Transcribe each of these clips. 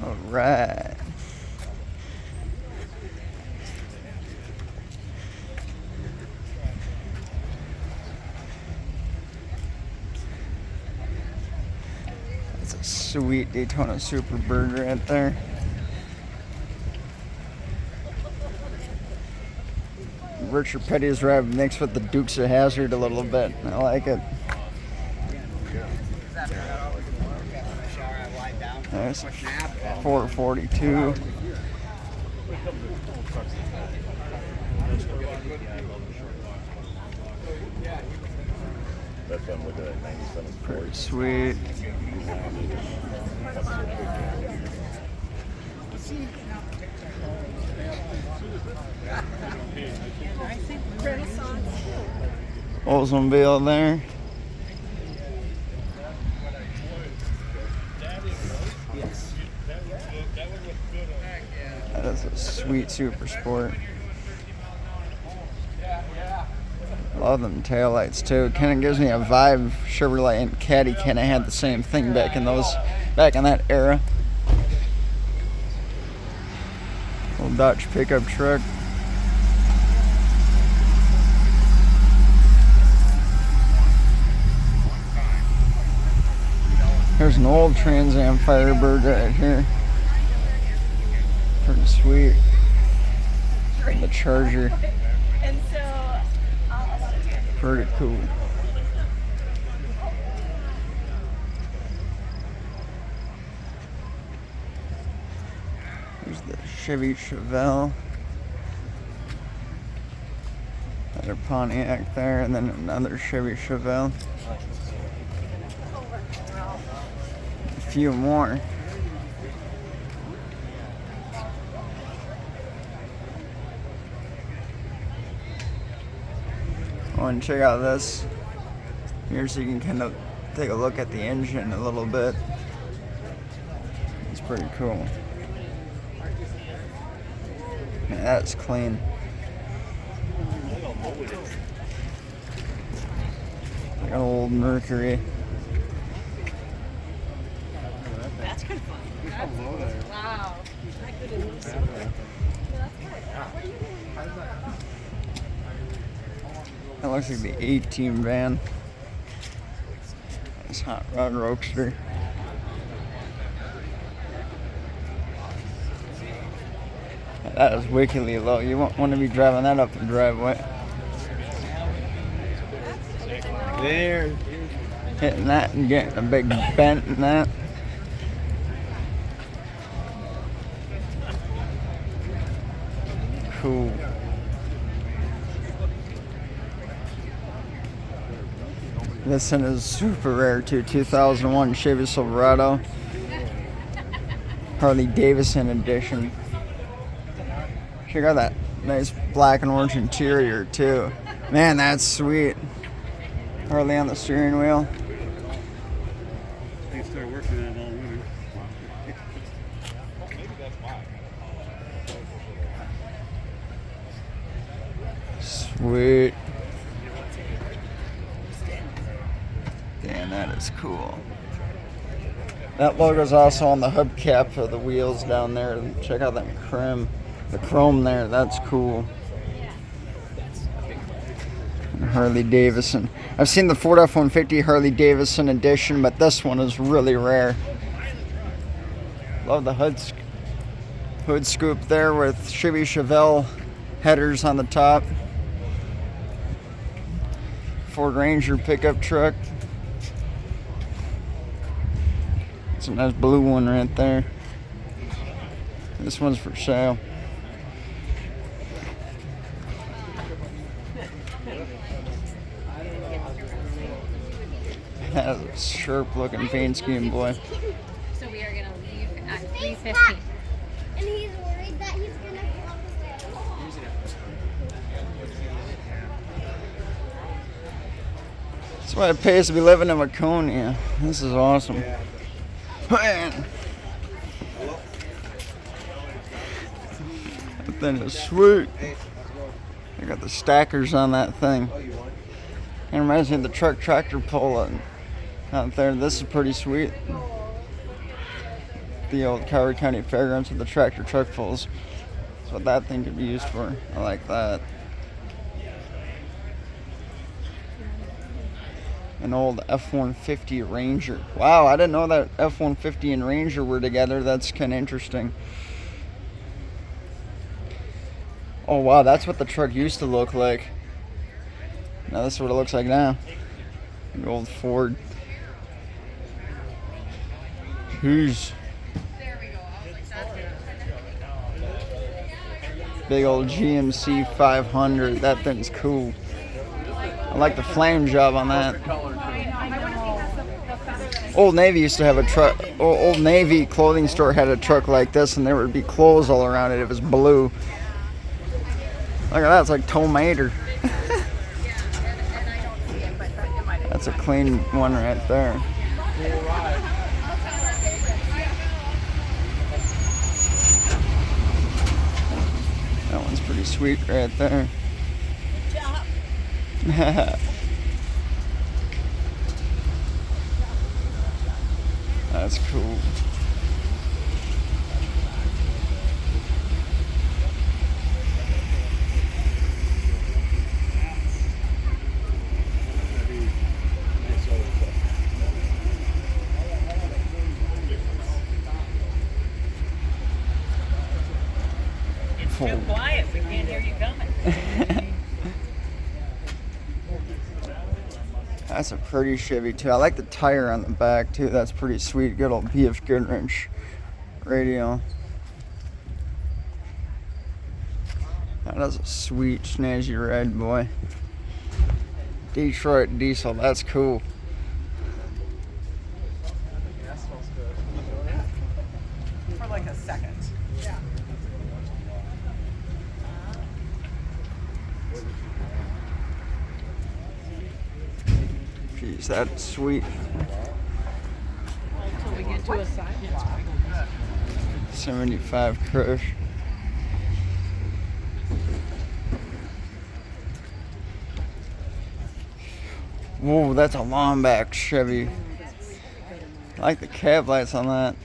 All right. That's a sweet Daytona Super Bird right there. Richard Petty's ride mixed with the Dukes of Hazzard a little bit. I like it. There's 442. Pretty sweet. Oldsmobile there. That is a sweet Super Sport. Love them taillights too. Kind of gives me a vibe. Chevrolet and Caddy kind of had the same thing back in that era. Little Dodge pickup truck. There's an old Trans Am Firebird right here. Pretty sweet. The Charger. Pretty cool. There's the Chevy Chevelle. Another Pontiac there, and then another Chevy Chevelle. A few more. Oh, and check out this here so you can kind of take a look at the engine a little bit. It's pretty cool. Man, that's clean. Like an old Mercury. That's kind of fun. Wow. That looks like the A-Team van. Nice hot rod roadster. That is wickedly low. You won't want to be driving that up the driveway. There. Hitting that and getting a big bent in that. Cool. This one is super rare too. 2001 Chevy Silverado. Harley Davidson edition. Check out that nice black and orange interior too. Man, that's sweet. Harley on the steering wheel. They started working on it all winter. Sweet. Damn, that is cool. That logo's also on the hubcap of the wheels down there. Check out that the chrome there. That's cool. Harley Davidson. I've seen the Ford F-150 Harley Davidson edition, but this one is really rare. Love the hood scoop there with Chevy Chevelle headers on the top. Ford Ranger pickup truck. It's a nice blue one right there. This one's for sale. That is a sharp looking paint scheme, boy. So we are going to leave at 3:15. And he's worried that he's going to walk away. That's why it pays to be living in Waconia. This is awesome. Man. That thing is sweet. I got the stackers on that thing. It reminds me of the truck tractor pull out there. This is pretty sweet. the old Coward County Fairgrounds with the tractor truck pulls. That's what that thing could be used for. I like that. An old F-150 Ranger. Wow, I didn't know that F-150 and Ranger were together. That's kind of interesting. Oh wow, that's what the truck used to look like. Now this is what it looks like now. The old Ford. Who's big old GMC 500. That thing's cool. I like the flame job on that. Old Navy used to have a truck. Old Navy clothing store had a truck like this, and there would be clothes all around it. It was blue. Look at that, it's like tomato. That's a clean one right there. That one's pretty sweet right there. That's cool. It's too quiet. We can't hear you coming. That's a pretty Chevy too. I like the tire on the back too. That's pretty sweet. Good old B.F. Goodrich radio. That is a sweet snazzy red, boy. Detroit diesel. That's cool. For like a second. Yeah. Jeez, that's sweet. Until we get to a sidewalk. 75 Crush. Whoa, that's a long back Chevy. I like the cab lights on that.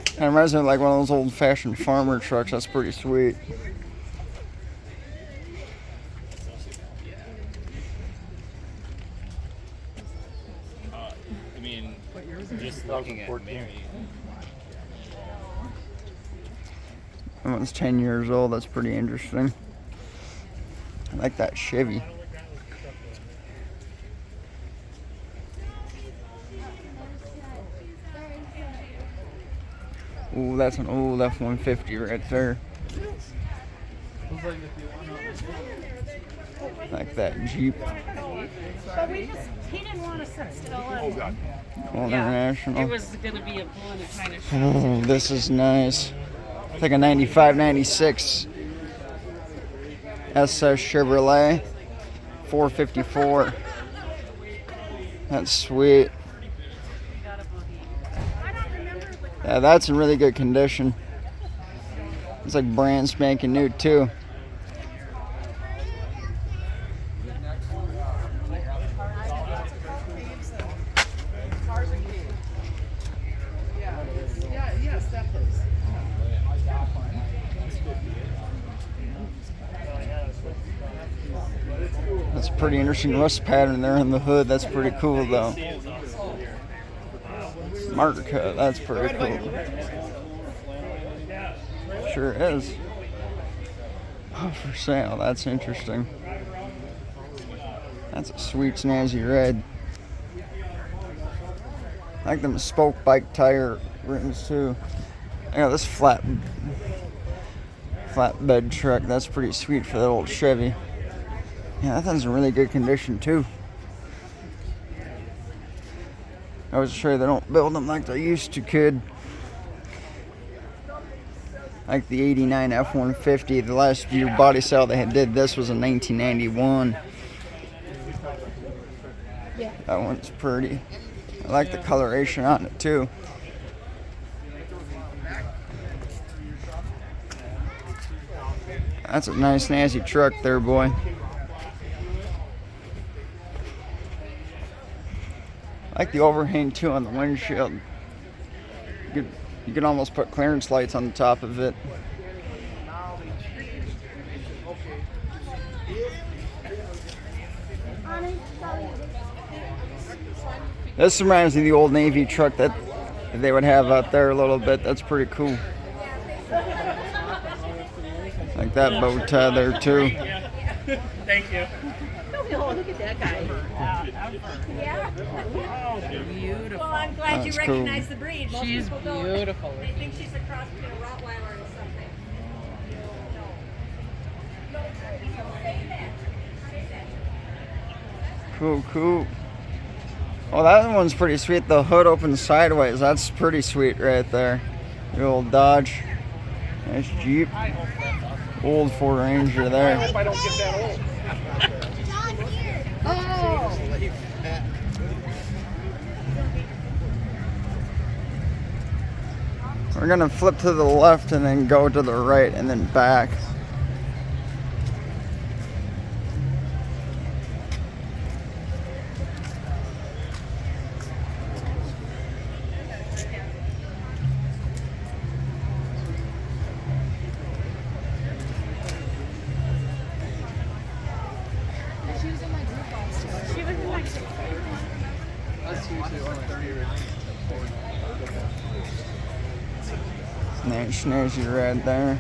Kind of reminds me of like one of those old fashioned farmer trucks. That's pretty sweet. I mean, just looking at Mary. That one's 10 years old. That's pretty interesting. I like that Chevy. Ooh, that's an old F-150 right there. Like that Jeep. But he didn't want to sit still. Oh, God. Old International. It was going to be a pull and kind of Oh, this is nice. It's like a 95, 96 SS Chevrolet 454. That's sweet. Yeah, that's in really good condition. It's like brand spanking new too. That's a pretty interesting rust pattern there in the hood. That's pretty cool though. Marker cut, that's pretty cool. Sure is. Oh, for sale, that's interesting. That's a sweet snazzy red. I like them spoke bike tire rims too. I got this flatbed truck. That's pretty sweet for that old Chevy. Yeah, that thing's in really good condition too. I was sure they don't build them like they used to, kid. Like the 89 F-150, the last few body sale they had did this was in 1991. Yeah. That one's pretty. I like the coloration on it too. That's a nice nasty truck there, boy. I like the overhang too on the windshield. You could almost put clearance lights on the top of it. This reminds me of the old Navy truck that they would have out there a little bit. That's pretty cool. Like that bow tie there too. Thank you. Oh, look at that guy. Yeah. Beautiful. Well, I'm glad you That's recognize cool. the breed. Most She's people don't. beautiful. They think she's a cross between a Rottweiler and something. Cool, cool. Oh, that one's pretty sweet. The hood opens sideways. That's pretty sweet right there. The old Dodge. Nice Jeep. Old Ford Ranger there. I don't get that old. We're gonna flip to the left and then go to the right and then back. Nice, snazzy red there.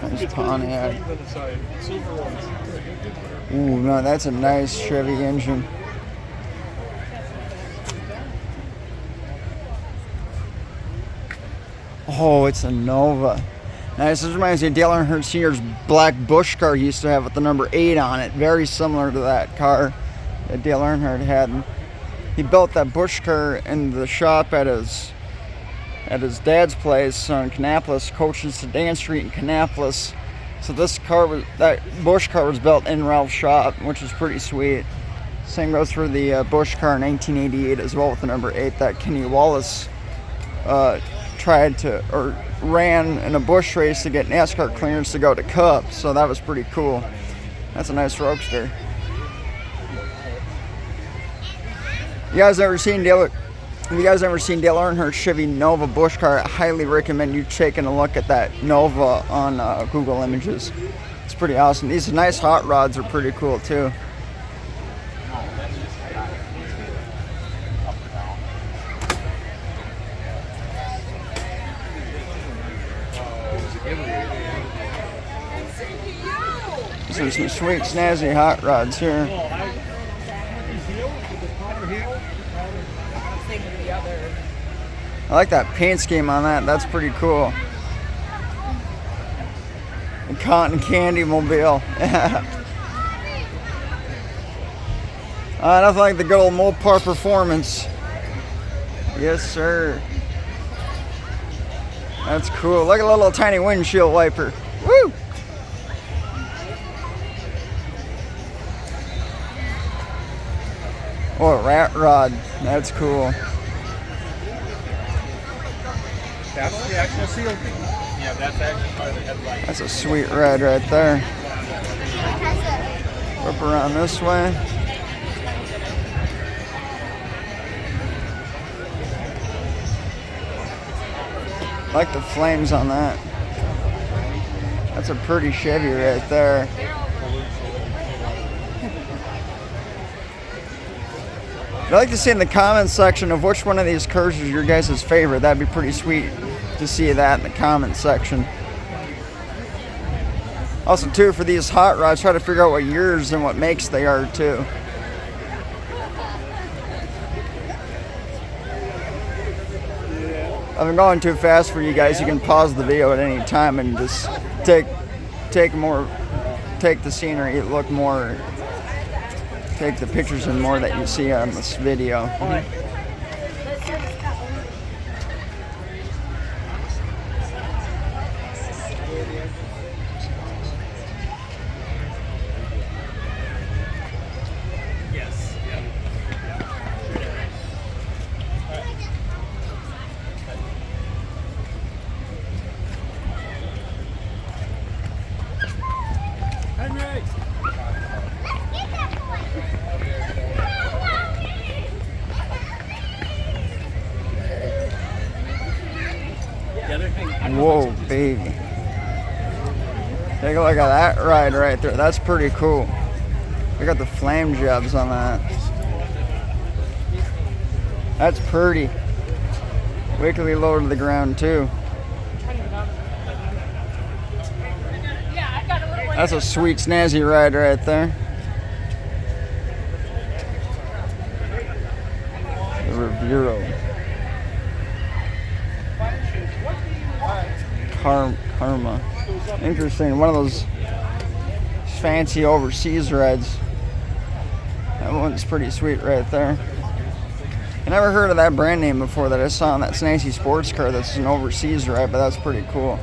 Nice Pontiac. Ooh, no, that's a nice Chevy engine. Oh, it's a Nova. Nice. This reminds me of Dale Earnhardt Sr.'s black Bush car he used to have with the number 8 on it. Very similar to that car that Dale Earnhardt had. He built that Bush car in the shop at his dad's place on Kannapolis, Coach Sedan Street in Kannapolis. So that Bush car was built in Ralph's shop, which is pretty sweet. Same goes for the Bush car in 1988 as well with the number 8 that Kenny Wallace ran in a Bush race to get NASCAR clearance to go to Cup. So that was pretty cool. That's a nice roadster. Have you guys ever seen Dale Earnhardt's Chevy Nova Bush car? I highly recommend you taking a look at that Nova on Google Images. It's pretty awesome. These nice hot rods are pretty cool too. These are some sweet snazzy hot rods here. I like that paint scheme on that. That's pretty cool. The cotton candy mobile. Nothing like the good old Mopar Performance. Yes, sir. That's cool. Look at a little tiny windshield wiper. Woo! Oh, a rat rod. That's cool. That's the actual seal. Yeah, that's actually part of the headlight. That's a sweet red right there. Whip around this way. I like the flames on that. That's a pretty Chevy right there. I'd like to see in the comments section of which one of these cars is your guys' favorite. That'd be pretty sweet to see that in the comments section. Also, too, for these hot rods, try to figure out what years and what makes they are, too. If I'm going too fast for you guys, you can pause the video at any time and just take the scenery, look more. Take the pictures and more that you see on this video. Yes. Yep. Whoa, baby. Take a look at that ride right there. That's pretty cool. We got the flame jobs on that. That's pretty. Wickedly low to the ground too. That's a sweet snazzy ride right there. The Revero. Karma. Interesting. One of those fancy overseas rides. That one's pretty sweet right there. I never heard of that brand name before that I saw on that snazzy sports car. That's an overseas ride, but that's pretty cool.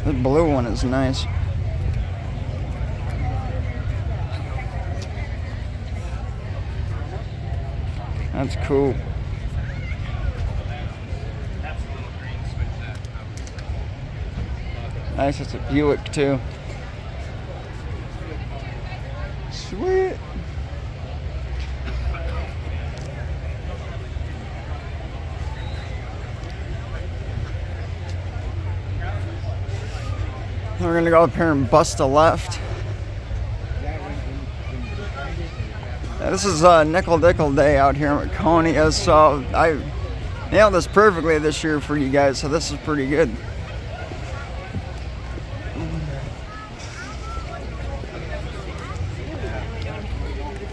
The blue one is nice. That's cool. Nice, it's a Buick too. Sweet. We're gonna go up here and bust a left. Yeah, this is Nickle Dickle Day out here in Waconia, so I nailed this perfectly this year for you guys, so this is pretty good.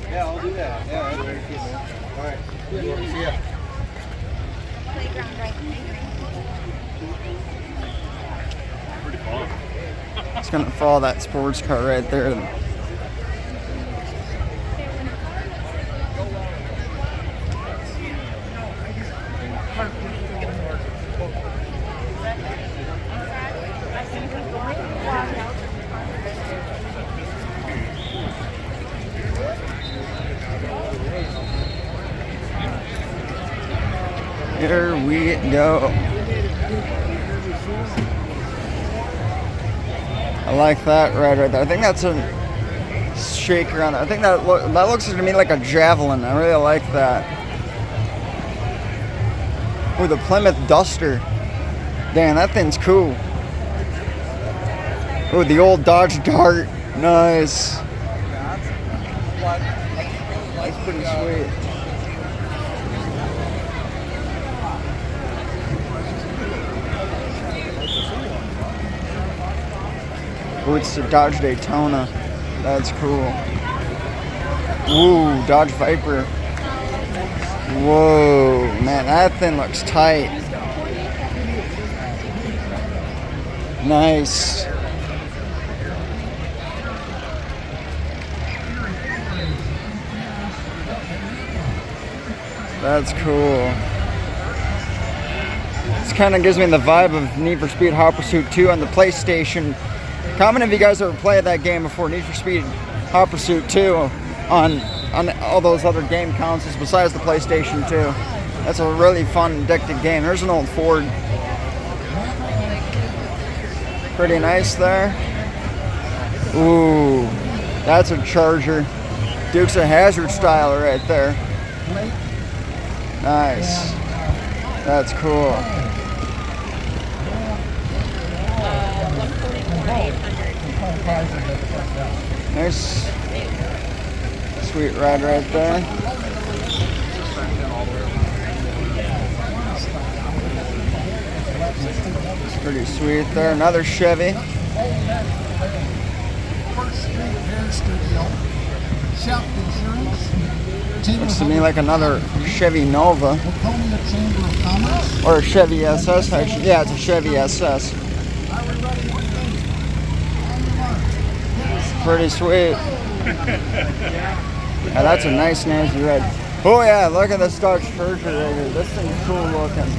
Yeah, I'll do that. Yeah, that's very cool, man. All right. See ya. Playground right Pretty fun. It's gonna follow that sports car right there. Here we go. I like that right there. I think that's a shaker on it. I think that looks to me like a javelin. I really like that. Ooh, the Plymouth Duster. Damn, that thing's cool. Ooh, the old Dodge Dart. Nice. That's pretty sweet. Ooh, it's the Dodge Daytona. That's cool. Ooh, Dodge Viper. Whoa, man, that thing looks tight. Nice. That's cool. This kind of gives me the vibe of Need for Speed Hot Pursuit 2 on the PlayStation. Comment if you guys ever played that game before, Need for Speed Hot Pursuit 2 on all those other game consoles besides the PlayStation 2. That's a really fun, addictive game. There's an old Ford. Pretty nice there. Ooh, that's a Charger. Dukes of Hazzard style right there. Nice. That's cool. Nice. Sweet ride right there. It's pretty sweet there. Another Chevy. Looks to me like another Chevy Nova. Or a Chevy SS, actually. Yeah, it's a Chevy SS. Pretty sweet. Yeah, that's a nice, nasty red. Oh yeah, look at this Dodge Charger right here. This thing's cool looking.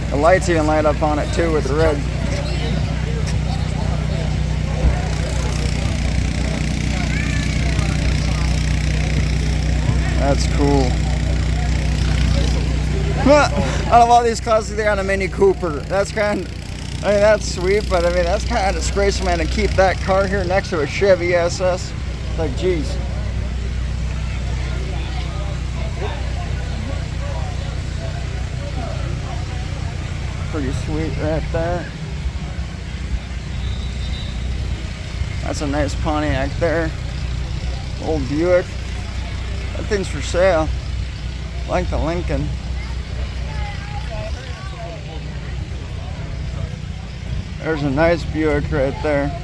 The lights even light up on it too with the red. That's cool. Out of all these classes, they got a Mini Cooper. That's kind of, I mean, that's sweet, but I mean, that's kind of disgraceful, man, to keep that car here next to a Chevy SS. Like, geez. pretty sweet right there. That's a nice Pontiac there. Old Buick. That thing's for sale. Like the Lincoln. There's a nice Buick right there.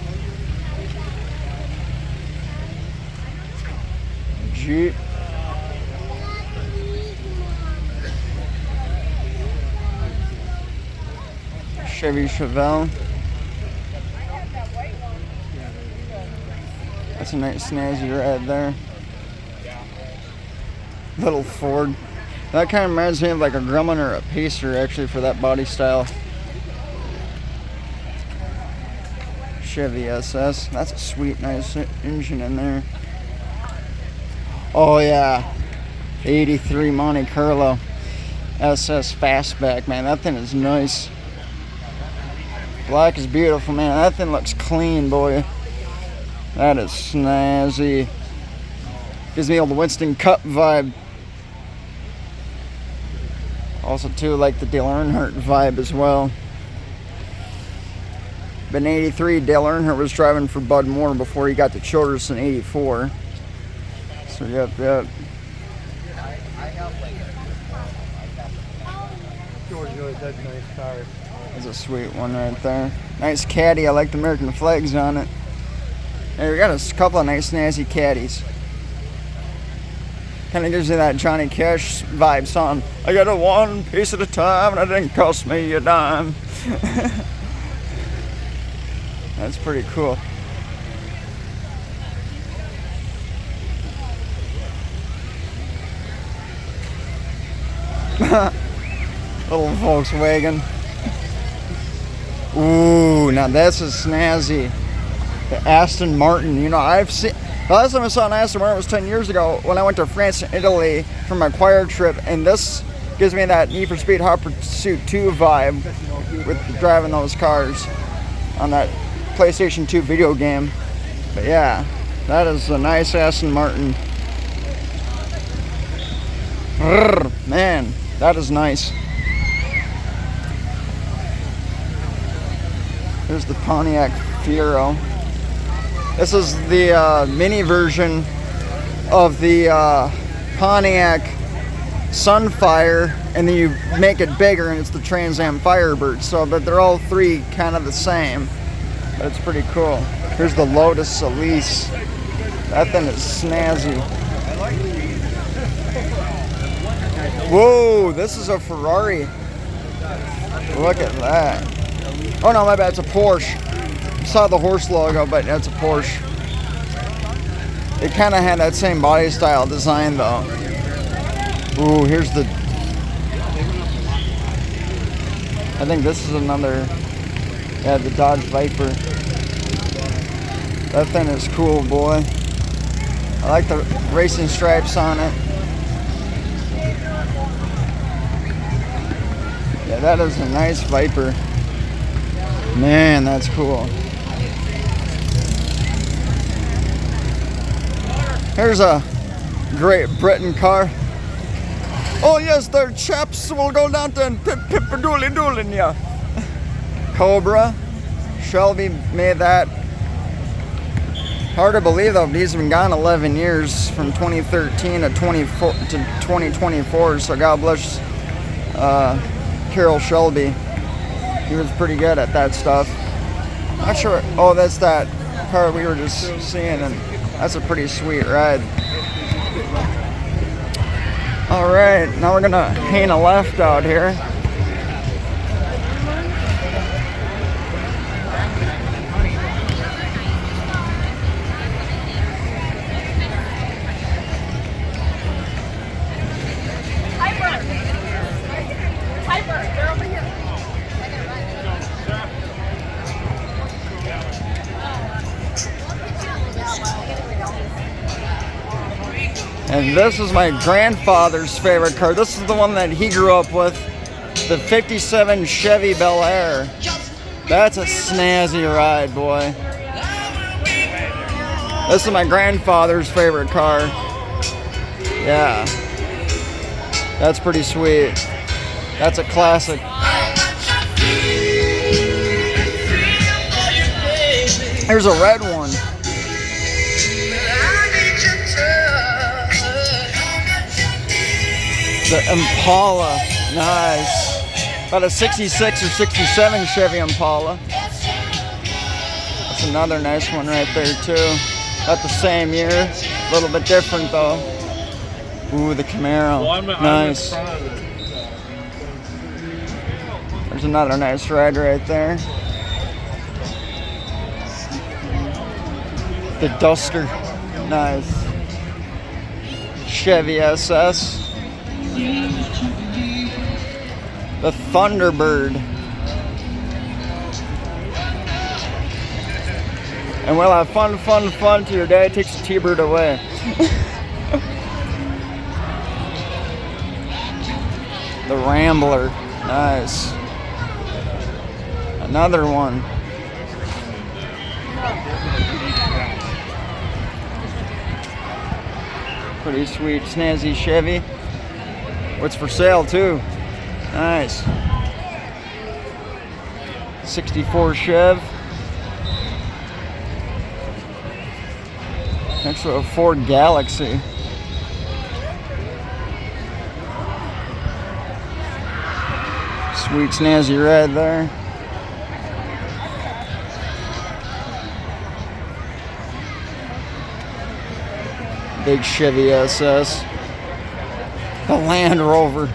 Jeep. Chevy Chevelle. That's a nice snazzy ride there. Little Ford. That kind of reminds me of like a Grumman or a Pacer actually for that body style. Chevy SS. That's a sweet, nice engine in there. Oh yeah, the 83 Monte Carlo SS Fastback, man. That thing is nice. Black is beautiful, man. That thing looks clean, boy. That is snazzy. Gives me a old Winston Cup vibe. Also, too, like the Dale Earnhardt vibe as well. But in 83, Dale Earnhardt was driving for Bud Moore before he got to Childress in 84. So, yep. George really does nice cars. That's a sweet one right there. Nice caddy. I like the American flags on it. Hey, we got a couple of nice snazzy caddies. Kind of gives you that Johnny Cash vibe song. I got a one piece at a time and it didn't cost me a dime. That's pretty cool. Little Volkswagen. Ooh, now that's a snazzy. The Aston Martin. You know, I've seen. The last time I saw an Aston Martin was 10 years ago when I went to France and Italy for my choir trip, and this gives me that Need for Speed Hot Pursuit 2 vibe with driving those cars on that PlayStation 2 video game. But yeah, that is a nice Aston Martin. Man, that is nice. Here's the Pontiac Fiero. This is the mini version of the Pontiac Sunfire, and then you make it bigger and it's the Trans Am Firebird. So that they're all three kind of the same, but it's pretty cool. Here's the Lotus Elise. That thing is snazzy. Whoa, this is a Ferrari. Look at that. Oh no, my bad, it's a Porsche. I saw the horse logo, but that's a Porsche. It kind of had that same body style design though. Ooh, here's the... I think this is another... Yeah, the Dodge Viper. That thing is cool, boy. I like the racing stripes on it. Yeah, that is a nice Viper. Man, that's cool. Here's a Great Britain car. Oh yes, their chaps will go down to pip-a-dooley-doolin' ya. Cobra. Shelby made that. Hard to believe though, he's been gone 11 years from 2013 to 2024, so God bless Carroll Shelby. He was pretty good at that stuff. Not sure. Oh, that's that car we were just seeing, and that's a pretty sweet ride. All right, now we're gonna hang a left out here. And this is my grandfather's favorite car. This is the one that he grew up with, the 57 Chevy Bel Air. That's a snazzy ride, boy. This is my grandfather's favorite car. Yeah. That's pretty sweet. That's a classic. Here's a red one. The Impala, nice. About a 66 or 67 Chevy Impala. That's another nice one right there too. About the same year, a little bit different though. Ooh, the Camaro, nice. There's another nice ride right there. The Duster, nice. Chevy SS. The Thunderbird. And we'll have fun till your dad takes the T-Bird away. The Rambler, nice. Another one. Pretty sweet, snazzy Chevy. What's for sale too? Nice. 64 Chev. Next to a Ford Galaxy. Sweet snazzy red there. Big Chevy SS. The Land Rover.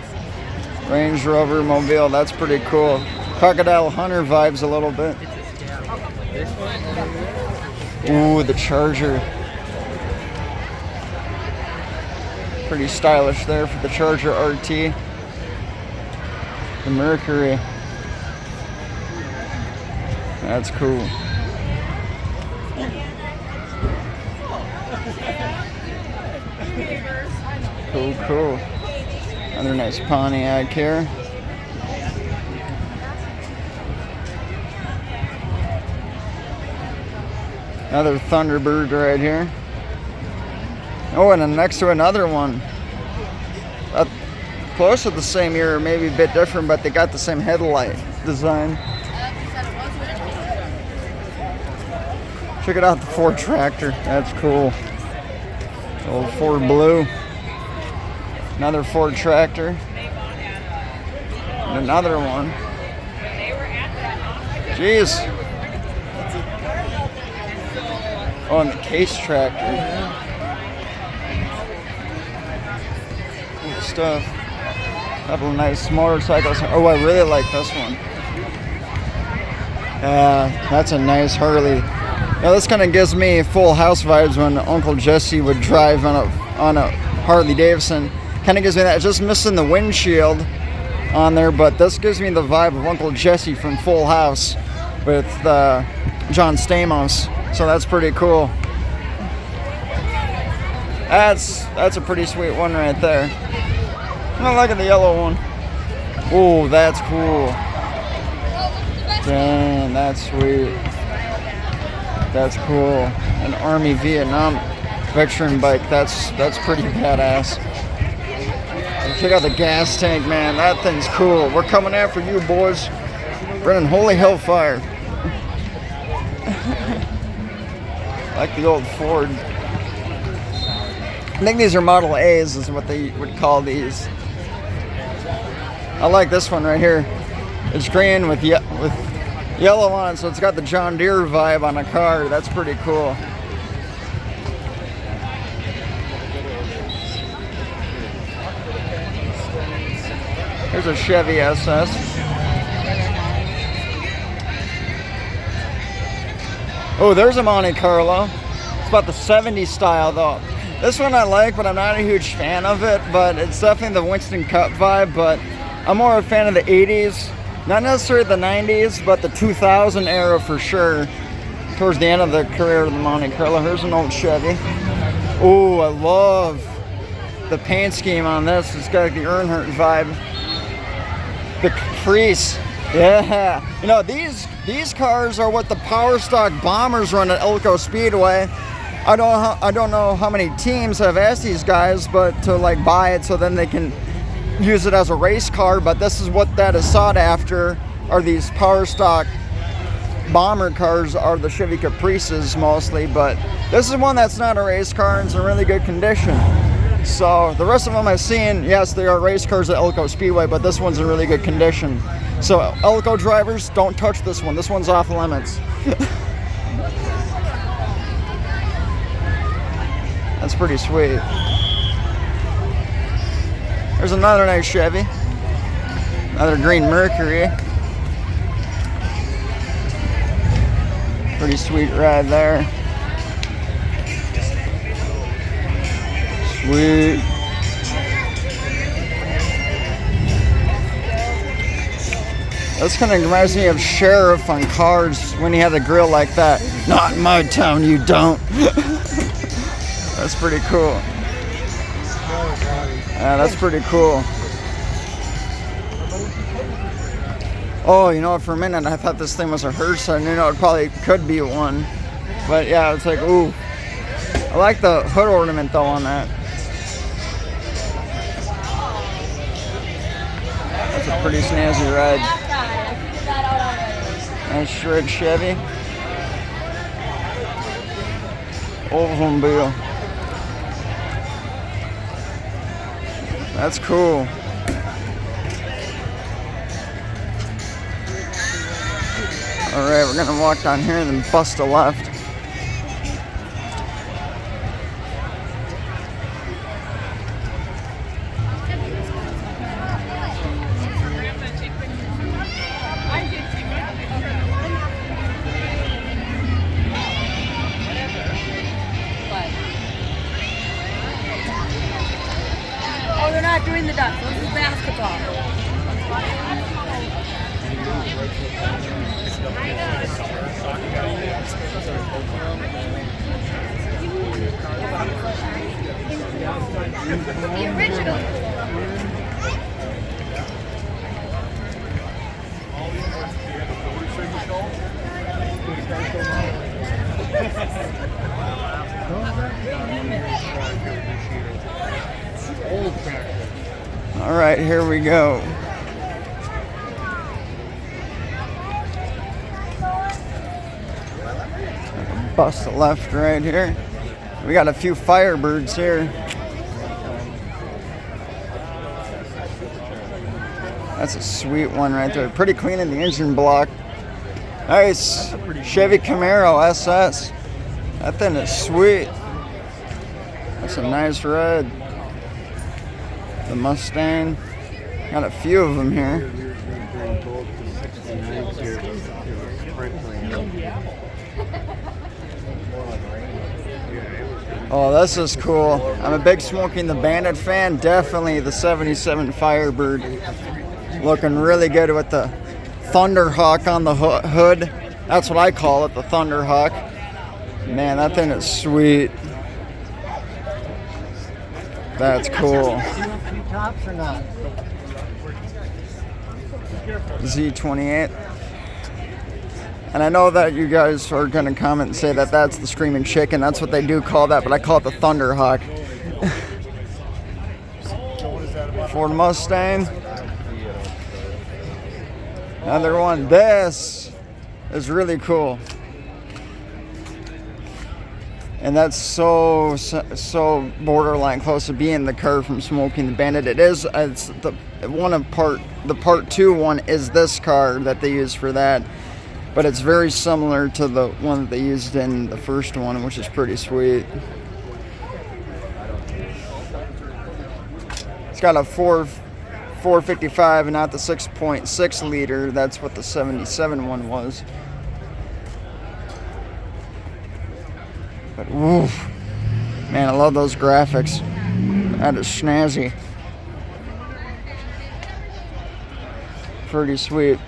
Range Rover Mobile, that's pretty cool. Crocodile Hunter vibes a little bit. Ooh, the Charger. Pretty stylish there for the Charger RT. The Mercury. That's cool. Cool. Another nice Pontiac here. Another Thunderbird right here. Oh, and then next to another one. Close to the same year, maybe a bit different, but they got the same headlight design. Check it out, the Ford Tractor. That's cool. Old Ford Blue. Another Ford Tractor. And another one. Jeez. Oh, and the Case Tractor. Good stuff. Couple of nice motorcycles. Oh, I really like this one. That's a nice Harley. Now this kind of gives me Full House vibes when Uncle Jesse would drive on a Harley Davidson. Kind of gives me that. Just missing the windshield on there, but this gives me the vibe of Uncle Jesse from Full House with John Stamos. So that's pretty cool. That's a pretty sweet one right there. I like the yellow one. Oh, that's cool. Dang, that's sweet. That's cool. An Army Vietnam veteran bike. That's pretty badass. And check out the gas tank, man. That thing's cool. We're coming after you, boys. Running holy hellfire. Like the old Ford. I think these are Model A's is what they would call these. I like this one right here. It's green with yellow on it, so it's got the John Deere vibe on a car. That's pretty cool. Here's a Chevy SS. Oh, there's a Monte Carlo. It's about the 70s style though. This one I like, but I'm not a huge fan of it. But it's definitely the Winston Cup vibe. But I'm more a fan of the 80s. Not necessarily the 90s, but the 2000 era for sure. Towards the end of the career of the Monte Carlo. Here's an old Chevy. Oh, I love the paint scheme on this. It's got the Earnhardt vibe. The Caprice. Yeah. You know, these cars are what the Power Stock Bombers run at Elko Speedway. I don't know how many teams have asked these guys, but to like buy it so then they can use it as a race car. But this is what that is sought after, are these Power Stock bomber cars are the Chevy Caprices mostly, but this is one that's not a race car and it's in really good condition. So the rest of them I've seen, yes, they are race cars at Elko Speedway, but this one's in really good condition. So Elko drivers, don't touch this one. This one's off limits. That's pretty sweet. There's another nice Chevy. Another green Mercury. Pretty sweet ride there. Sweet. This kind of reminds me of Sheriff on Cars when he had a grill like that. Not in my town, you don't. That's pretty cool. Yeah, that's pretty cool. Oh, you know what? For a minute, I thought this thing was a hearse. I knew it probably could be one. But yeah, it's like, ooh. I like the hood ornament though on that. That's a pretty snazzy ride. Nice shred Chevy. Oldsmobile. That's cool. Alright, we're gonna walk down here and then bust a left. Oh, they're not doing the ducks. This is basketball. The original. All right, here we go. Bust a left right here. We got a few Firebirds here. That's a sweet one right there. Pretty clean in the engine block. Nice Chevy Camaro SS. That thing is sweet. That's a nice ride. The Mustang. Got a few of them here. Oh, this is cool. I'm a big Smokey and the Bandit fan. Definitely the 77 Firebird. Looking really good with the Thunderhawk on the hood. That's what I call it, the Thunderhawk. Man, that thing is sweet. That's cool. Tops or not? Z28. And I know that you guys are going to comment and say that that's the Screaming Chicken. That's what they do call that, but I call it the Thunderhawk. Ford Mustang. Another one. This is really cool. And that's so borderline close to being the car from Smokey and the Bandit. It's the part 2 one is this car that they use for that. But it's very similar to the one that they used in the first one, which is pretty sweet. It's got a 455 and not the 6.6 liter. That's what the 77 one was. But woof, man, I love those graphics. That is snazzy. Pretty sweet.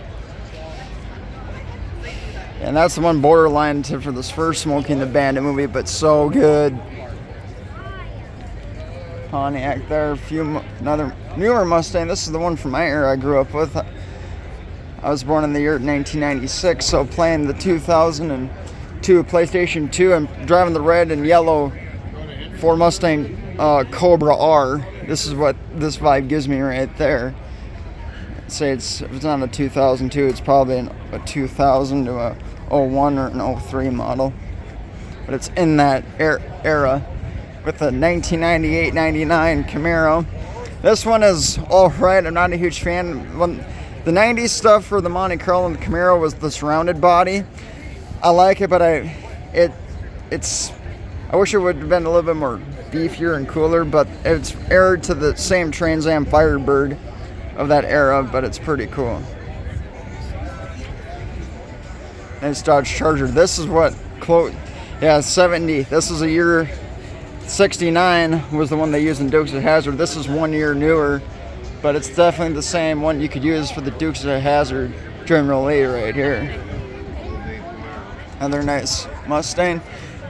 And that's the one borderline for this first Smokey and the Bandit movie, but so good. Pontiac there, another newer Mustang. This is the one from my era I grew up with. I was born in the year 1996, so playing the 2002 PlayStation 2 and driving the red and yellow Ford Mustang Cobra R. This is what this vibe gives me right there. say if it's not a 2002, it's probably a 2000 to a 01 or an 03 model. But it's in that era with the 1998-99 Camaro. This one is alright. I'm not a huge fan. When the 90s stuff for the Monte Carlo and the Camaro was the surrounded body. I like it, but I wish it would have been a little bit more beefier and cooler, but it's aired to the same Trans Am Firebird of that era, but it's pretty cool. Nice Dodge Charger. This is what 70. This is a year 69 was the one they used in Dukes of Hazzard. This is 1 year newer, but it's definitely the same one you could use for the Dukes of Hazzard General Lee right here. Another nice Mustang.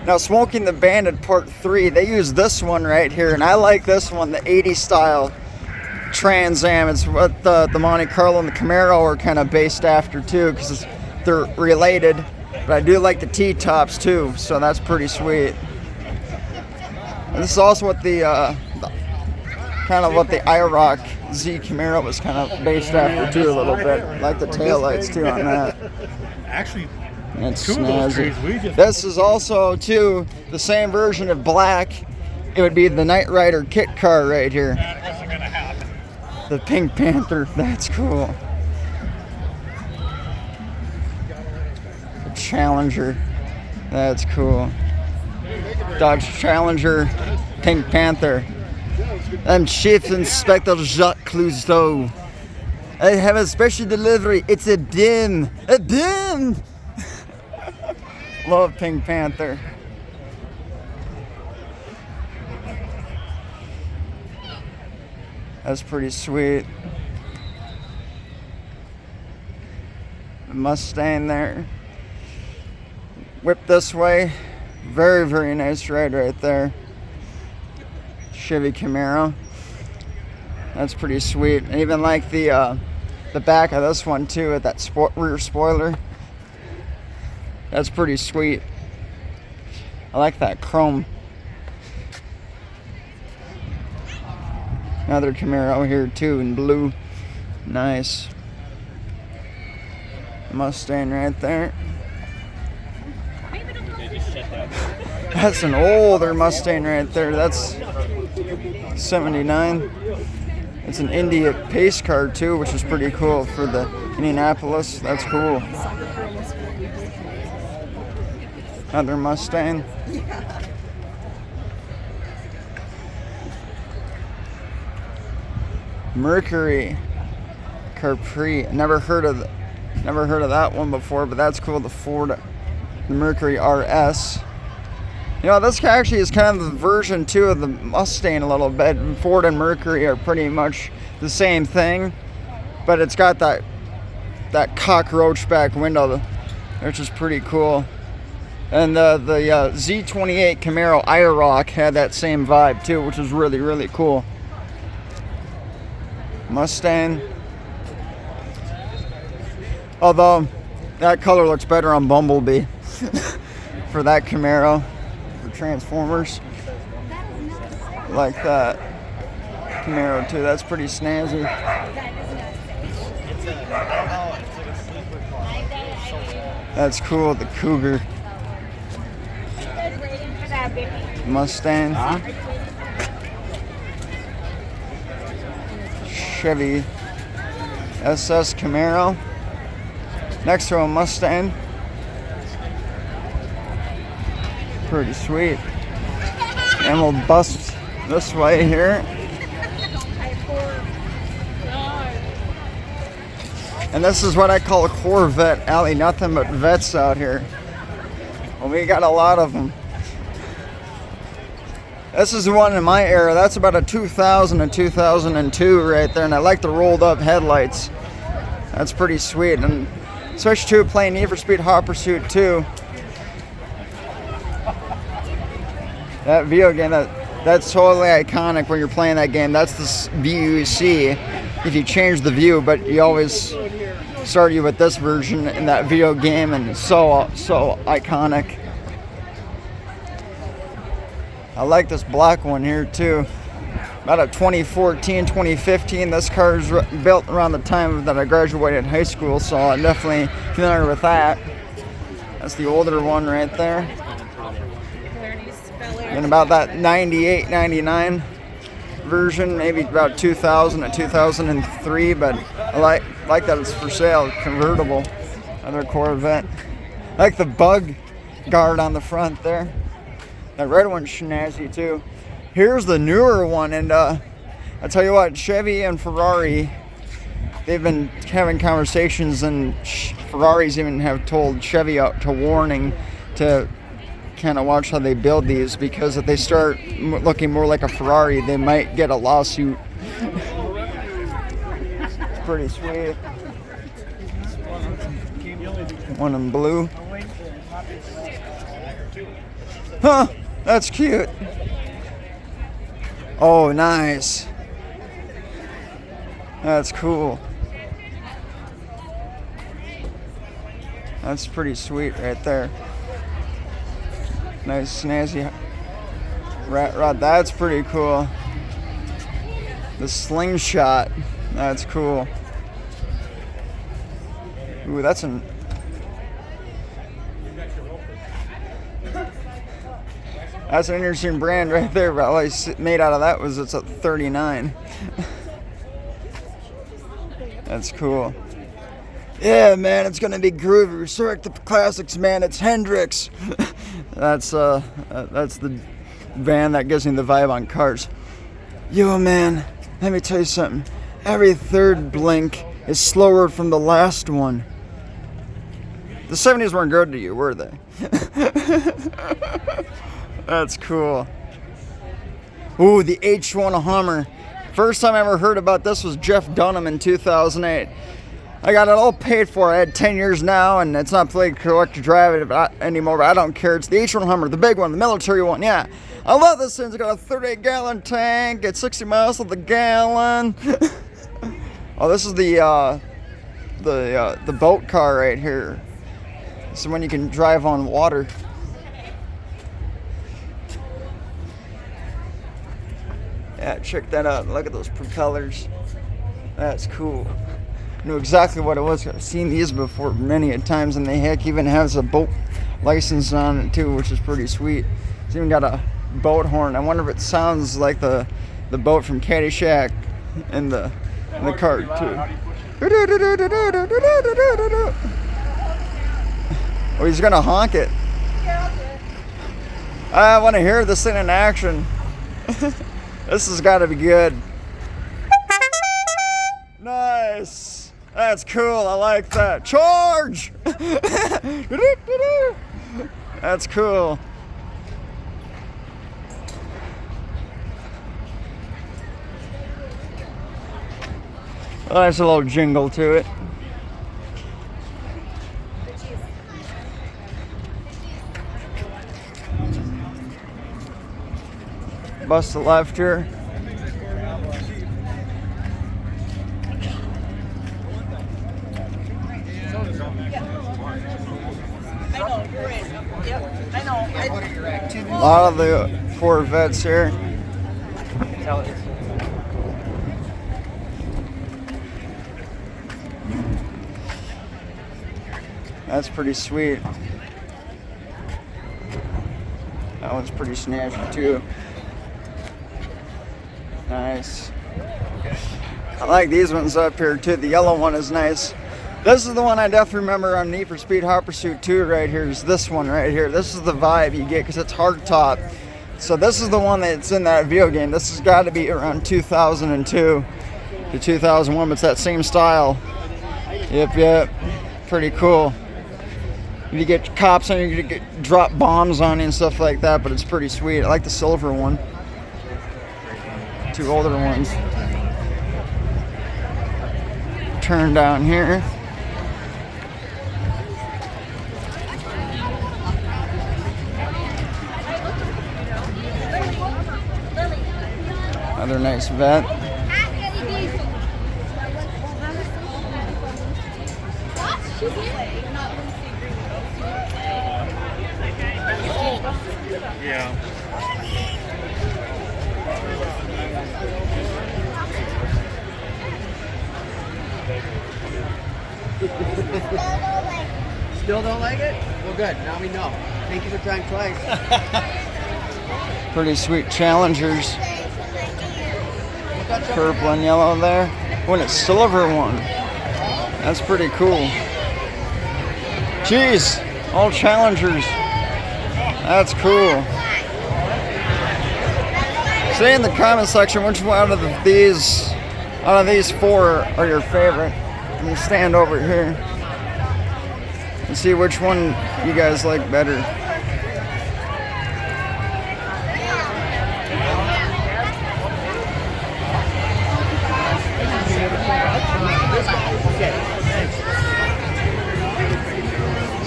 Now, Smoking the Bandit Part 3, they use this one right here, and I like this one, the 80s style Trans Am. It's what the Monte Carlo and the Camaro are kind of based after too, because they're related. But I do like the T-tops too, so that's pretty sweet. And this is also what the IROC Z Camaro was kind of based after too a little bit. I like the taillights too on that. Actually, That's two of those trees, snazzy. This is also too the same version of black. It would be the Knight Rider kit car right here. that wasn't gonna happen. The Pink Panther. That's cool. The Challenger. That's cool. Dodge Challenger, Pink Panther. I'm Chief Inspector Jacques Clouseau. I have a special delivery. It's a bin. A bin! Love Pink Panther. That's pretty sweet. The Mustang there. Whip this way. Very, very nice ride right there. Chevy Camaro. That's pretty sweet. I even like the back of this one too, with that rear spoiler. That's pretty sweet. I like that chrome. Another Camaro here too in blue. Nice. Mustang right there. That's an older Mustang right there. That's 79. It's an India pace car too, which is pretty cool for the Indianapolis. That's cool. Another Mustang. Mercury Capri. Never heard of that one before, but that's cool. The Ford, the Mercury RS. You know, this actually is kind of the version too of the Mustang a little bit. Ford and Mercury are pretty much the same thing, but it's got that cockroach back window, which is pretty cool. And the Z28 Camaro IROC had that same vibe too, which is really, really cool. Mustang. Although that color looks better on Bumblebee for that Camaro. For Transformers. Like that Camaro too. That's pretty snazzy. That's cool. The Cougar. Mustang. Chevy SS Camaro. Next to a Mustang. Pretty sweet. And we'll bust this way here. And this is what I call a Corvette alley. Nothing but vets out here. Well, we got a lot of them. This is the one in my era. That's about a 2000 and 2002 right there. And I like the rolled up headlights. That's pretty sweet. And especially too, playing Need for Speed Hot Pursuit 2. That video game, that's totally iconic when you're playing that game. That's the view you see if you change the view, but you always start you with this version in that video game, and it's so iconic. I like this black one here too. about a 2014, 2015. This car is built around the time that I graduated high school, so I'm definitely familiar with that. That's the older one right there. And about that 98, 99 version, maybe about 2000 or 2003, but I like that it's for sale, convertible, another Corvette. I like the bug guard on the front there. That red one's snazzy too. Here's the newer one, and I tell you what, Chevy and Ferrari, they've been having conversations, and Ferraris even have told Chevy out to warning to kind of watch how they build these, because if they start looking more like a Ferrari, they might get a lawsuit. It's pretty sweet. One in blue. Huh, that's cute. Oh, nice. That's cool. That's pretty sweet right there. Nice snazzy rat rod. That's pretty cool. The slingshot. That's cool. Ooh, that's an... That's an interesting brand right there, but all I made out of that was it's a 39. That's cool. Yeah, man, it's gonna be groovy. Resurrect the classics, man. It's Hendrix. That's the band that gives me the vibe on cars. Yo, man, let me tell you something. Every third blink is slower from the last one. The 70s weren't good to you, were they? That's cool. Ooh, the H1 Hummer. First time I ever heard about this was Jeff Dunham in 2008. I got it all paid for. I had 10 years now, and it's not fully correct to drive it anymore, but I don't care. It's the H1 Hummer, the big one, the military one, yeah. I love this thing. It's got a 38-gallon tank. It's 60 miles to the gallon. Oh, this is the boat car right here. This is when you can drive on water. Yeah, check that out. Look at those propellers. That's cool. I knew exactly what it was. I've seen these before many a times, and they heck even has a boat license on it too, which is pretty sweet. It's even got a boat horn. I wonder if it sounds like the boat from Caddyshack in the car too. Oh, he's gonna honk it. I want to hear this thing in action. This has got to be good. Nice. That's cool. I like that. Charge! That's cool. Well, there's a little jingle to it. Bust the left here. A lot of the Corvettes here. That's pretty sweet. That one's pretty snazzy too. Nice. I like these ones up here too. The yellow one is nice. This is the one I definitely remember on Need for Speed Hot Pursuit 2 right here. Is this one right here. This is the vibe you get because it's hardtop. So this is the one that's in that video game. This has got to be around 2002 to 2001, but it's that same style. Yep. Pretty cool. You get cops on you, you get drop bombs on you and stuff like that, but it's pretty sweet. I like the silver one. Two older ones. Turn down here. Another nice vet. Yeah. Still don't like it? Well, good. Now we know. Thank you for trying twice. Pretty sweet challengers. Purple and yellow there. Oh, and a silver one. That's pretty cool. Jeez, all challengers. That's cool. Say in the comment section which one out of these four are your favorite. Let me stand over here and see which one you guys like better.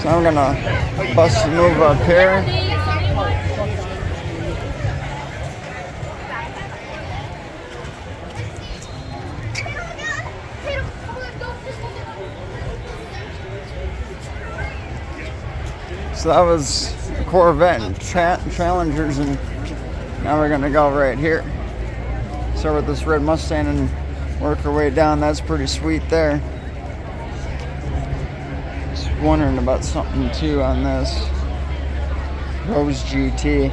So I'm gonna bust a move up here. So that was Corvette and Challengers, and now we're gonna go right here. Start with this red Mustang and work our way down. That's pretty sweet there. Just wondering about something too on this. Rose GT.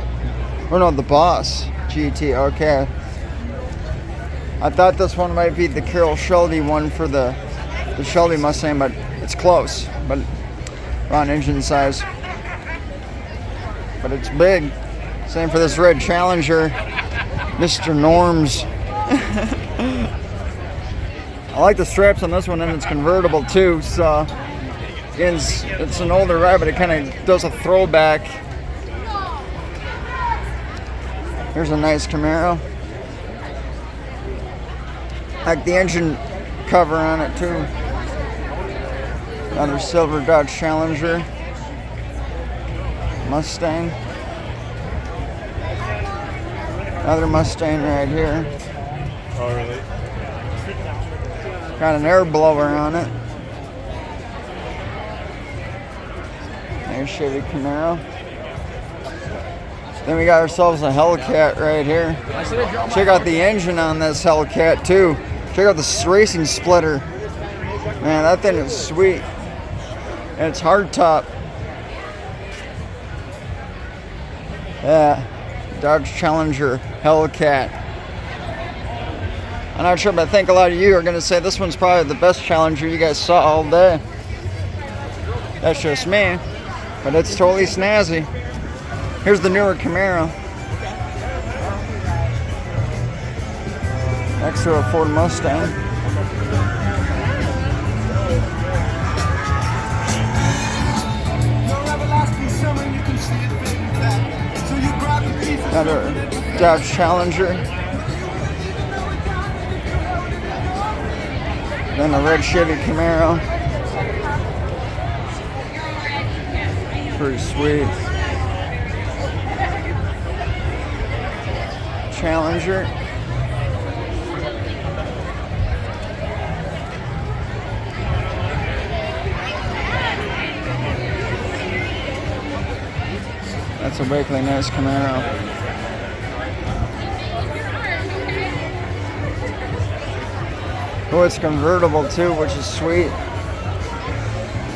Oh no, the Boss GT. Okay. I thought this one might be the Carroll Shelby one for the Shelby Mustang, but it's close. But wrong engine size. But it's big. Same for this red Challenger, Mr. Norms. I like the straps on this one, and it's convertible too. So again, it's an older ride, but it kind of does a throwback. Here's a nice Camaro. Like the engine cover on it too. Another silver Dodge Challenger. Mustang. Another Mustang right here. Oh, really? Got an air blower on it. There's Chevy Camaro. Then we got ourselves a Hellcat right here. Check out the engine on this Hellcat too. Check out the racing splitter. Man, that thing is sweet. And it's hardtop. Yeah, Dodge Challenger Hellcat. I'm not sure, but I think a lot of you are going to say this one's probably the best Challenger you guys saw all day. That's just me, but it's totally snazzy. Here's the newer Camaro. Next to a Ford Mustang. Another Dodge Challenger. Then a red Chevy Camaro. Pretty sweet. Challenger. That's a really nice Camaro. Oh, it's convertible too, which is sweet.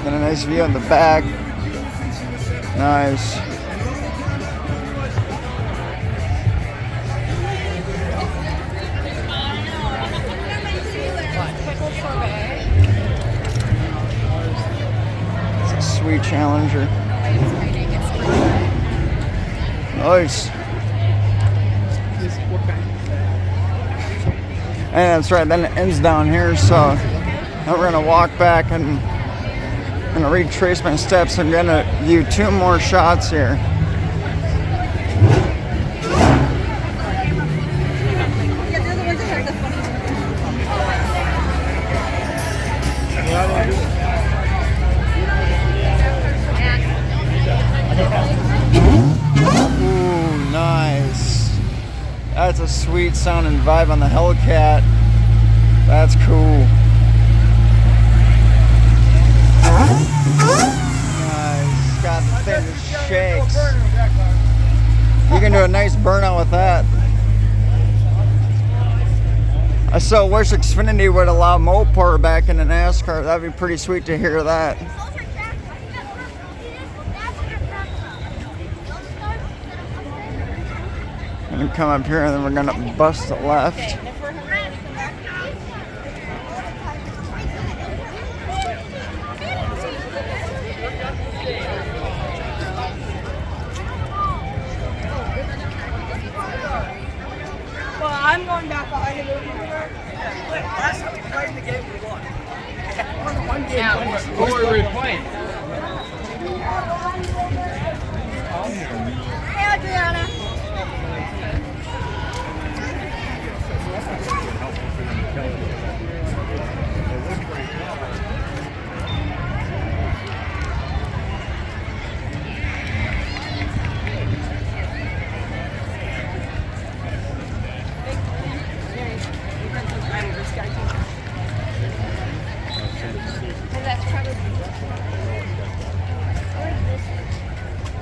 Then a nice view on the back. Nice. It's a sweet Challenger. Nice. And that's right, then it ends down here, so now we're gonna walk back and I'm gonna retrace my steps. I'm gonna view two more shots here. Ooh, nice. That's a sweet sounding vibe on the Hellcat. That's cool. Nice. God, the thing shakes. You can do a nice burnout with that. I so wish Xfinity would allow Mopar back in the NASCAR. That'd be pretty sweet to hear that. I'm gonna come up here and then we're gonna bust the left. Well, I'm going back behind him. What were we playing? Hey, Adriana.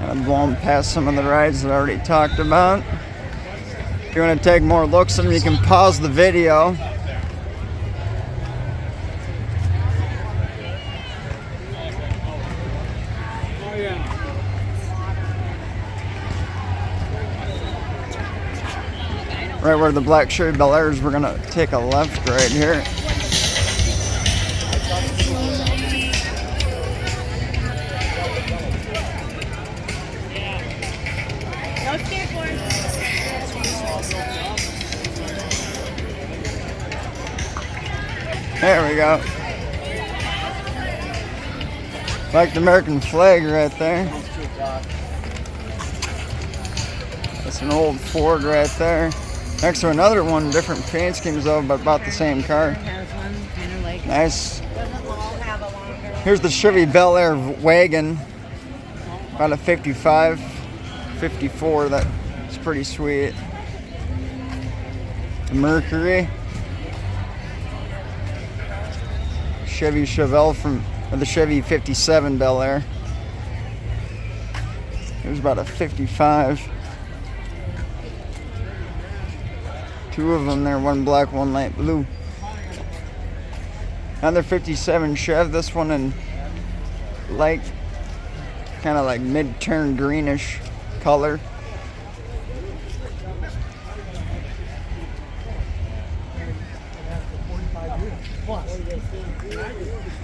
I'm blowing past some of the rides that I already talked about. If you want to take more looks at them, you can pause the video. Right where the black Chevy Bel Air is, we're gonna take a left right here. No skateboard. There we go. Like the American flag right there. That's an old Ford right there. Next to another one, different paint schemes though, but about the same car. Has one kind of like. Nice. Doesn't all have a longer. Here's the Chevy Bel Air wagon. About a 55, 54. That's pretty sweet. The Mercury. Chevy Chevelle or the Chevy 57 Bel Air. Here's about a 55. Two of them there, one black, one light blue. Another 57 Chev, this one in light, kind of like mid-turn greenish color.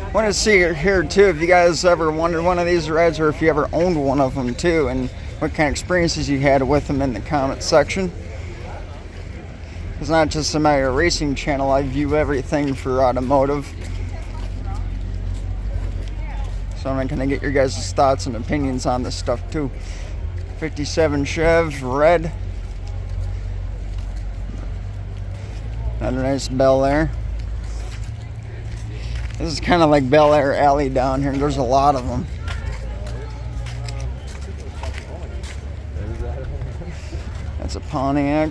I want to see here too if you guys ever wanted one of these rides or if you ever owned one of them too, and what kind of experiences you had with them in the comment section. It's not just a matter of racing channel, I view everything for automotive. So I'm going to get your guys' thoughts and opinions on this stuff too. 57 Chev, red. Another nice Bel Air. This is kind of like Bel Air Alley down here. There's a lot of them. That's a Pontiac.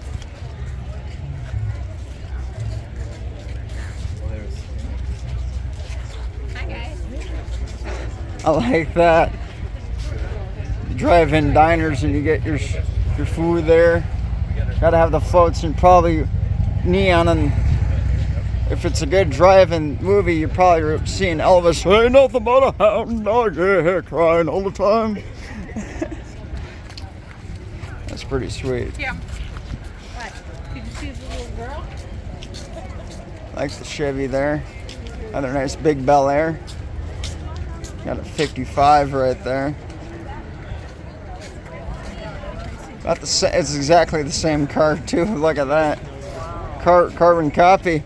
I like that. You drive in diners and you get your food there. Gotta have the floats and probably neon, and if it's a good drive-in movie, you're probably seeing Elvis, ain't nothing but a hound dog, yeah, crying all the time. That's pretty sweet. Yeah. What? Did you see the little girl? Like the Chevy there. Another nice big Bel Air. Got a 55 right there. About the it's exactly the same car too. Look at that. Carbon copy.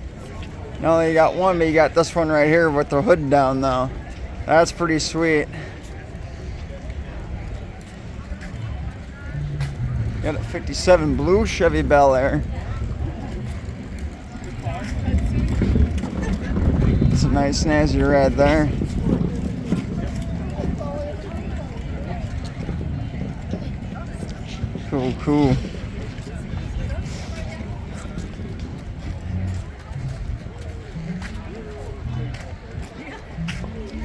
Not only you got one, but you got this one right here with the hood down though. That's pretty sweet. Got a 57 blue Chevy Bel Air. It's a nice snazzy ride there. Cool.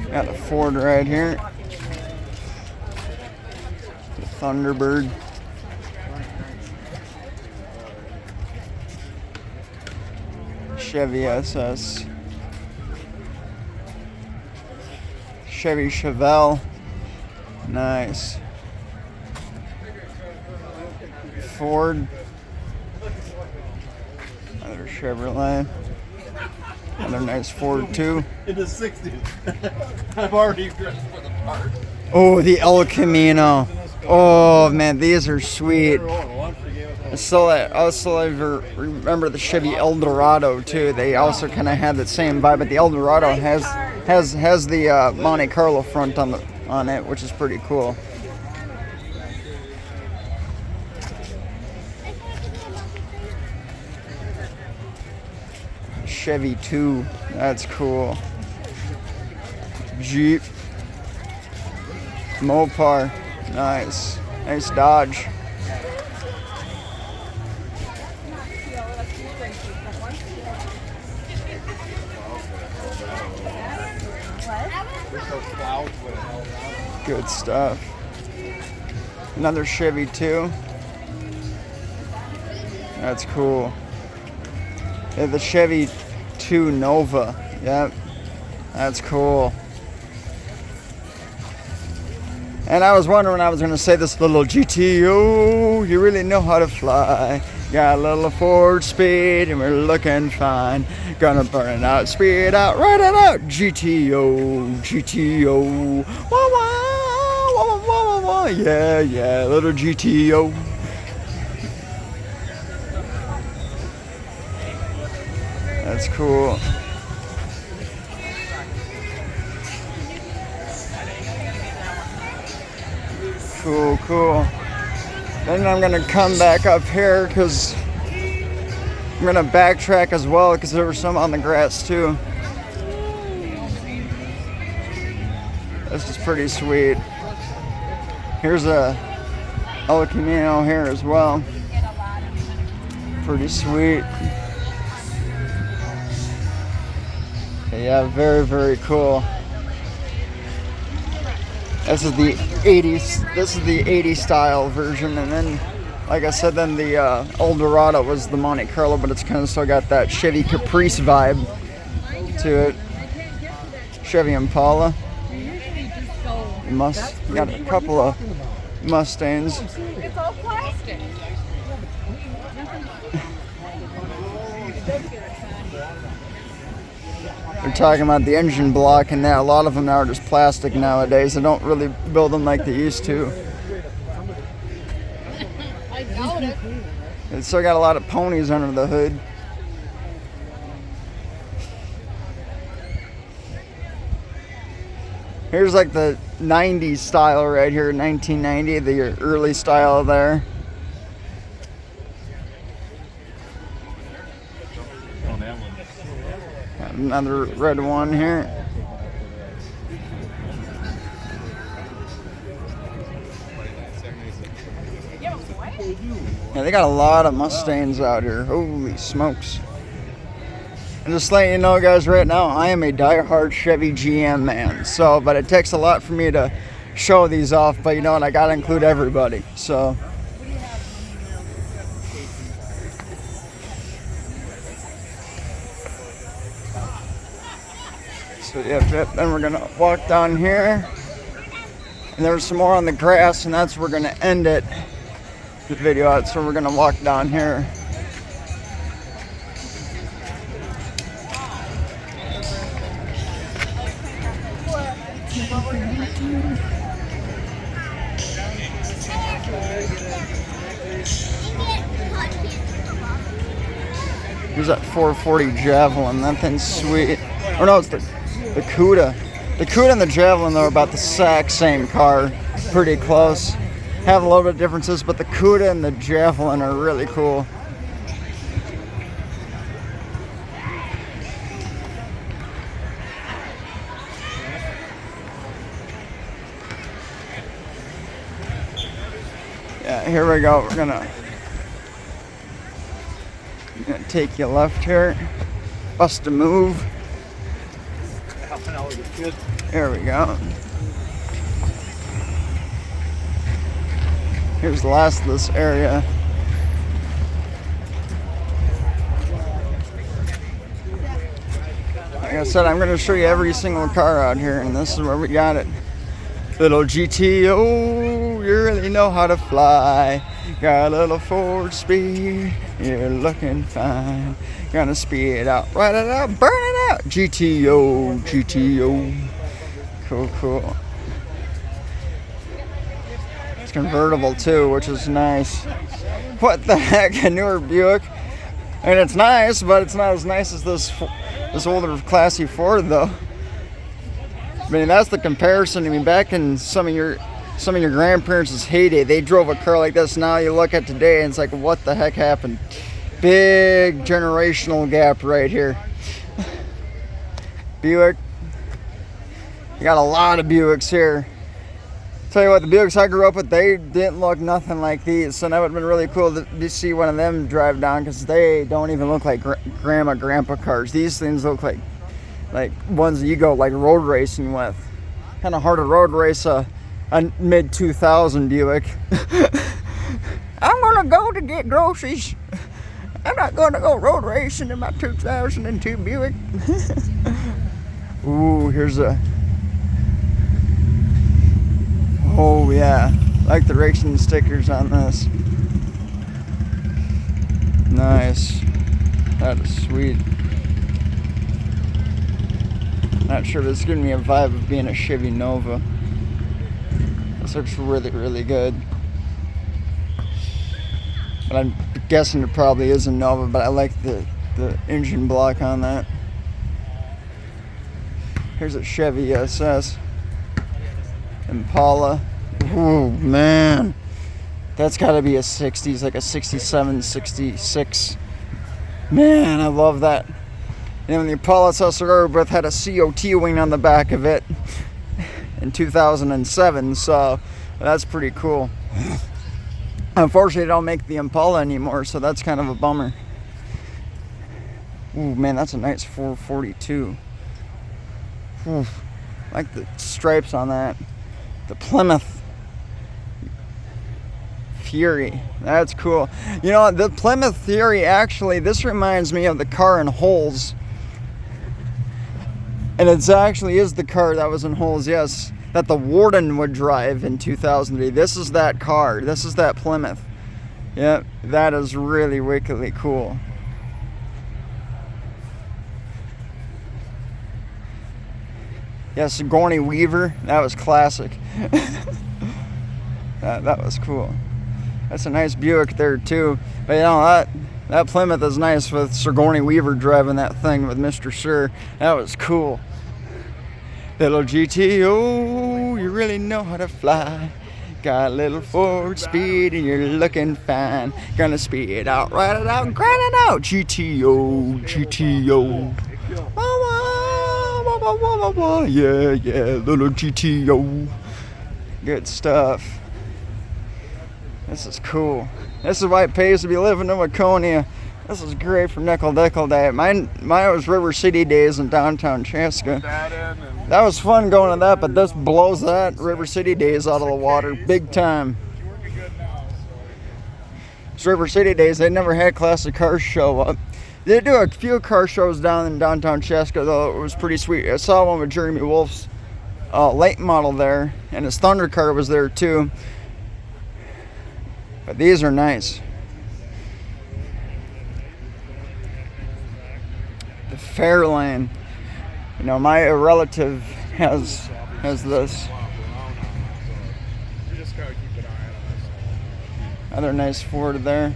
Got a Ford right here. The Thunderbird. Chevy SS. Chevy Chevelle. Nice. Ford. Another Chevrolet. Another nice Ford too. In the 60s. I've already dressed for the part. Oh, the El Camino. Oh man, these are sweet. I also remember the Chevy Eldorado too. They also kind of had that same vibe, but the Eldorado has the Monte Carlo front on it, which is pretty cool. Chevy 2, that's cool. Jeep. Mopar, nice. Nice Dodge. Good stuff. Another Chevy 2. That's cool. Yeah, the Chevy 2 Nova. Yep. That's cool. And I was wondering when I was going to say this little GTO, you really know how to fly. Got a little Ford speed and we're looking fine. Gonna burn it out, speed out, ride it out. GTO, GTO. Wah, wah, wah, wah, wah, wah. Yeah, yeah, little GTO. That's cool. Cool, cool. Then I'm gonna come back up here because I'm gonna backtrack as well because there were some on the grass too. This is pretty sweet. Here's a El Camino here as well. Pretty sweet. Yeah, very, very cool. This is the 80s. This is the 80s style version, and then, like I said, then the Eldorado was the Monte Carlo, but it's kind of still got that Chevy Caprice vibe to it. Chevy Impala. Got a couple of Mustangs. It's all plastic. They're talking about the engine block and that. A lot of them now are just plastic nowadays. They don't really build them like they used to. I doubt it. It's still got a lot of ponies under the hood. Here's like the 90s style right here, 1990, the early style there. Got another red one here. Yeah, they got a lot of Mustangs out here. Holy smokes. And just letting you know, guys, right now, I am a diehard Chevy GM man. So, but it takes a lot for me to show these off. But you know what? I got to include everybody. So. So, yep. Then we're going to walk down here. And there's some more on the grass, and that's where we're going to end it. The video out. So, we're going to walk down here. Here's that 440 Javelin. That thing's sweet. Oh no, it's the Cuda. The Cuda and the Javelin are about the exact same car. Pretty close. Have a little bit of differences, but the Cuda and the Javelin are really cool. Yeah, here we go. We're gonna take you left here. Bust a move. There we go. Here's the last of this area. Like I said, I'm going to show you every single car out here, and this is where we got it. Little GTO, you really know how to fly. Got a little Ford speed, you're looking fine. Gonna speed it out, ride it out, burn it out. GTO, GTO. Cool, cool. It's convertible too, which is nice. What the heck, a newer Buick? I mean, it's nice, but it's not as nice as this older classy Ford though. I mean, that's the comparison. I mean, back in some of your grandparents' heyday, they drove a car like this. Now you look at today and it's like, what the heck happened? Big generational gap right here. Buick. You got a lot of Buicks here. Tell you what, the Buicks I grew up with, they didn't look nothing like these. So that would have been really cool to see one of them drive down, because they don't even look like grandpa cars. These things look like ones that you go like road racing with. Kind of hard to road race a mid 2000 Buick. I'm gonna go to get groceries. I'm not gonna go road racing in my 2002 Buick. Ooh, here's a. Oh yeah, I like the racing stickers on this. Nice. That is sweet. Not sure, but it's giving me a vibe of being a Chevy Nova. This looks really, really good. But I'm guessing it probably is a Nova, but I like the engine block on that. Here's a Chevy SS. Impala. Oh man. That's gotta be a 60s, like a 67, 66. Man, I love that. And when the Impala SSR both had a COT wing on the back of it in 2007, so that's pretty cool. Unfortunately, they don't make the Impala anymore, so that's kind of a bummer. Ooh, man, that's a nice 442. Ooh, I like the stripes on that. The Plymouth Fury, that's cool. You know, the Plymouth Fury, actually, this reminds me of the car in Holes. And it actually is the car that was in Holes, yes, that the Warden would drive in 2003. This is that car. This is that Plymouth. Yep, that is really wickedly cool. Yeah, Sigourney Weaver, that was classic. that was cool. That's a nice Buick there too. But you know, that Plymouth is nice with Sigourney Weaver driving that thing with Mr. Sir. That was cool. Little GTO, you really know how to fly. Got a little Ford speed and you're looking fine. Gonna speed it out, ride it out, grind it out. GTO, GTO. Yeah, yeah, little GTO. Good stuff. This is cool. This is why it pays to be living in Waconia. This is great for Nickle Day. Mine was River City days in downtown Chaska. That was fun going to that, but this blows that River City days out of the water big time. It's River City days, they never had classic cars show up. They do a few car shows down in downtown Chaska, though. It was pretty sweet. I saw one with Jeremy Wolf's late model there, and his Thunder car was there too. But these are nice. The Fairlane. You know, my relative has this. Another nice Ford there.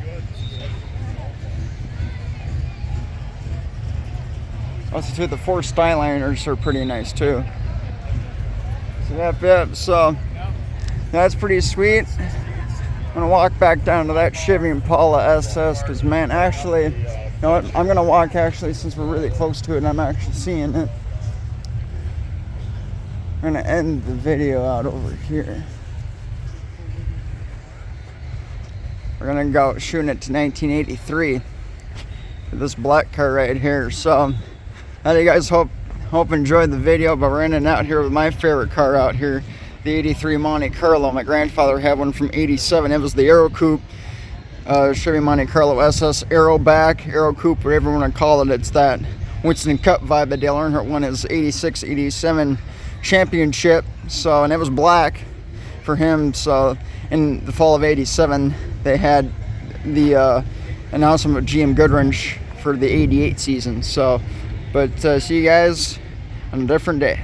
Also, too, the four Styliners are pretty nice too. So yep. So that's pretty sweet. I'm gonna walk back down to that Chevy Impala SS, because man, actually, you know what? I'm gonna walk actually, since we're really close to it and I'm actually seeing it. I'm gonna end the video out over here. We're gonna go shooting it to 1983 with this black car right here. So, how do you guys hope enjoyed the video? But we're ending out here with my favorite car out here, the 83 Monte Carlo. My grandfather had one from 87. It was the Aero Coupe, Chevy Monte Carlo SS, Aero back, Aero Coupe, whatever you want to call it. It's that Winston Cup vibe that Dale Earnhardt won his 86, 87 championship. So, and it was black for him. So in the fall of 87, they had the announcement of GM Goodwrench for the 88 season. So, but see you guys on a different day.